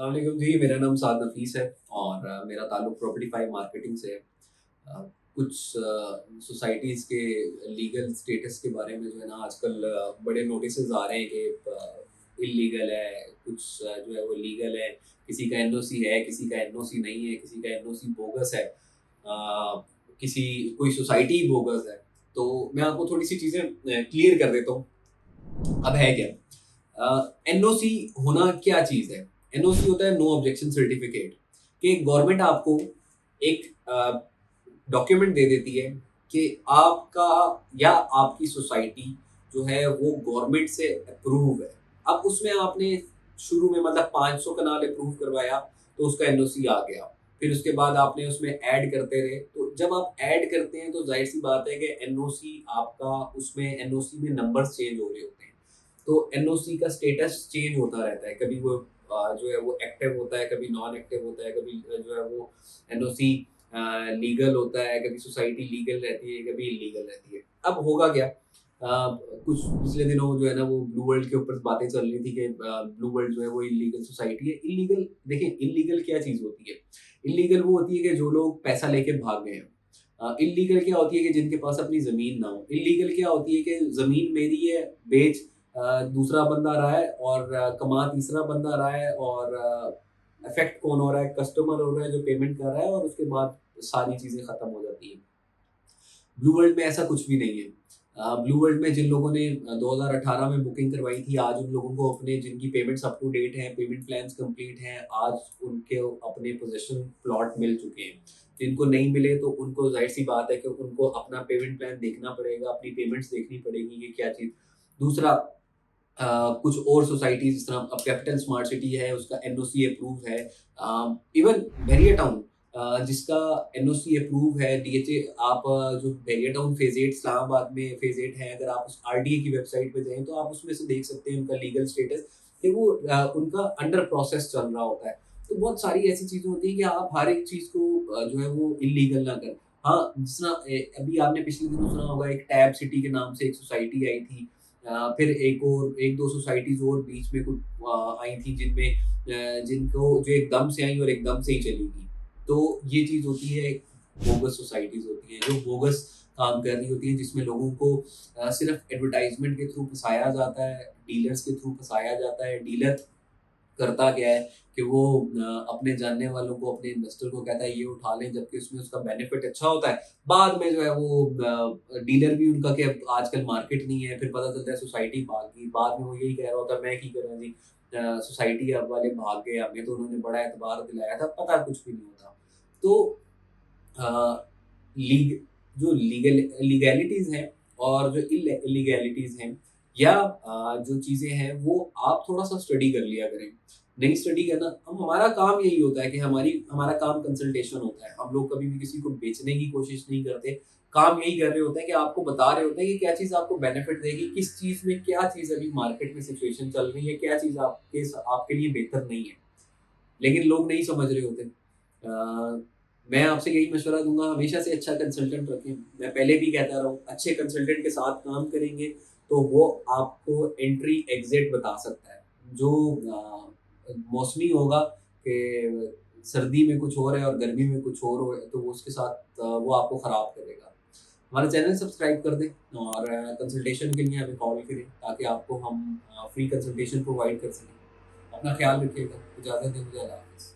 अस्सलाम वालेकुम जी, मेरा नाम साद नफीस है और मेरा ताल्लुक प्रॉपर्टी फाइव मार्केटिंग से है। कुछ सोसाइटीज़ के लीगल स्टेटस के बारे में जो है ना आजकल बड़े नोटिसेस आ रहे हैं कि इलीगल है, कुछ जो है वो लीगल है, किसी का एनओसी है, किसी का एनओसी नहीं है, किसी का एनओसी बोगस है, किसी कोई सोसाइटी बोगस है। तो मैं आपको थोड़ी सी चीज़ें क्लियर कर देता हूँ। अब है क्या, एनओसी होना क्या चीज है? एनओसी होता है नो ऑब्जेक्शन सर्टिफिकेट, कि गवर्नमेंट आपको एक डॉक्यूमेंट दे देती है कि आपका या आपकी सोसाइटी जो है वो गवर्नमेंट से अप्रूव है। अब उसमें आपने शुरू में मतलब 500 कनाल अप्रूव करवाया तो उसका एनओसी आ गया। फिर उसके बाद आपने उसमें ऐड करते रहे, तो जब आप ऐड करते हैं तो जाहिर सी बात है कि एनओसी आपका, उसमें एनओसी में नंबर्स चेंज हो रहे होते हैं। तो एनओसी का स्टेटस चेंज होता रहता है, कभी वो जो है वो एक्टिव होता है, कभी नॉन एक्टिव होता है, कभी जो है वो एनओसी लीगल होता है, कभी सोसाइटी लीगल रहती है, कभी इलीगल रहती है। अब होगा क्या, कुछ पिछले दिनों जो है ना वो ब्लू वर्ल्ड के ऊपर बातें चल रही थी कि ब्लू वर्ल्ड जो है वो इलीगल सोसाइटी है। इलीगल, देखिए इलीगल क्या चीज होती है? इलीगल वो होती है कि जो लोग पैसा लेके भाग गए हैं। इलीगल क्या होती है कि जिनके पास अपनी जमीन ना हो। इलीगल क्या होती है कि जमीन मेरी है, बेच दूसरा बंदा रहा है और कमा तीसरा बंदा रहा है, और इफेक्ट कौन हो रहा है? कस्टमर हो रहा है जो पेमेंट कर रहा है, और उसके बाद सारी चीजें खत्म हो जाती हैं। ब्लू वर्ल्ड में ऐसा कुछ भी नहीं है। ब्लू वर्ल्ड में जिन लोगों ने 2018 में बुकिंग करवाई थी, आज उन लोगों को अपने, जिनकी पेमेंट्स अप टू डेट हैं, पेमेंट प्लान्स कंप्लीट हैं, आज उनके अपने पोजीशन प्लॉट मिल चुके हैं। जिनको नहीं मिले तो उनको जाहिर सी बात है कि उनको अपना पेमेंट प्लान देखना पड़ेगा, अपनी पेमेंट्स देखनी पड़ेगी कि क्या चीज़। दूसरा, कुछ और सोसाइटीज जिस तरह अब कैपिटल स्मार्ट सिटी है, उसका एनओसी अप्रूव है। इवन बैरियर टाउन जिसका एनओसी अप्रूव है, डीएचए, आप जो बैरियर टाउन फेज 8 इस्लामाबाद में फेज 8 है, अगर आप उस आरडीए की वेबसाइट पे जाएं तो आप उसमें से देख सकते हैं उनका लीगल स्टेटस, कि वो उनका अंडर प्रोसेस चल रहा होता है। तो बहुत सारी ऐसी चीजें होती हैं कि आप हर एक चीज को जो है वो इलीगल ना करें। हाँ, जिस तरह अभी आपने पिछले दिनों सुना होगा, एक टैब सिटी के नाम से एक सोसाइटी आई थी। फिर एक दो सोसाइटीज और बीच में कुछ आई थी, जिनमें जिनको जो एकदम से आई और एकदम से ही चली गई। तो ये चीज होती है, बोगस सोसाइटीज होती हैं जो बोगस काम कर रही होती हैं, जिसमें लोगों को सिर्फ एडवर्टाइजमेंट के थ्रू फंसाया जाता है, डीलर्स के थ्रू फंसाया जाता है। डीलर करता क्या है कि वो अपने जानने वालों को, अपने इन्वेस्टर को कहता है ये उठा लें, जबकि उसमें उसका बेनिफिट अच्छा होता है। बाद में जो है वो डीलर भी उनका कि अब आजकल मार्केट नहीं है, फिर पता चलता है सोसाइटी भाग गई। बाद में वो यही कह रहा होता है मैं की करा जी, सोसाइटी अब वाले भाग गए, हमें तो उन्होंने बड़ा एतबार दिलाया था, पता कुछ भी नहीं होता। तो अ, लीग जो लीगैलिटीज हैं और जो इलीगैलिटीज हैं, या जो चीजें हैं, वो आप थोड़ा सा स्टडी कर लिया करें। नहीं स्टडी करना, हम हमारा काम यही होता है कि हमारा काम कंसल्टेशन होता है। हम लोग कभी भी किसी को बेचने की कोशिश नहीं करते। काम यही कर रहे होते हैं कि आपको बता रहे होते हैं कि क्या चीज आपको बेनिफिट देगी, किस चीज में क्या चीज अभी मार्केट में सिचुएशन चल रही है, क्या चीज आपके लिए बेहतर नहीं है। लेकिन लोग नहीं समझ रहे होते। मैं आपसे यही मशवरा दूंगा, हमेशा से अच्छा कंसल्टेंट रखें। मैं पहले भी कहता रहा हूँ, अच्छे कंसल्टेंट के साथ काम करेंगे तो वो आपको एंट्री एग्जिट बता सकता है। जो मौसमी होगा कि सर्दी में कुछ और है और गर्मी में कुछ और हो, तो वो उसके साथ वो आपको ख़राब करेगा। हमारा चैनल सब्सक्राइब कर दें और कंसल्टेशन के लिए हमें कॉल करें, ताकि आपको हम फ्री कंसल्टेशन प्रोवाइड कर सकें। अपना ख्याल रखिएगा। इजाज़त दें, मुझे अल्लाह हाफ़िज़।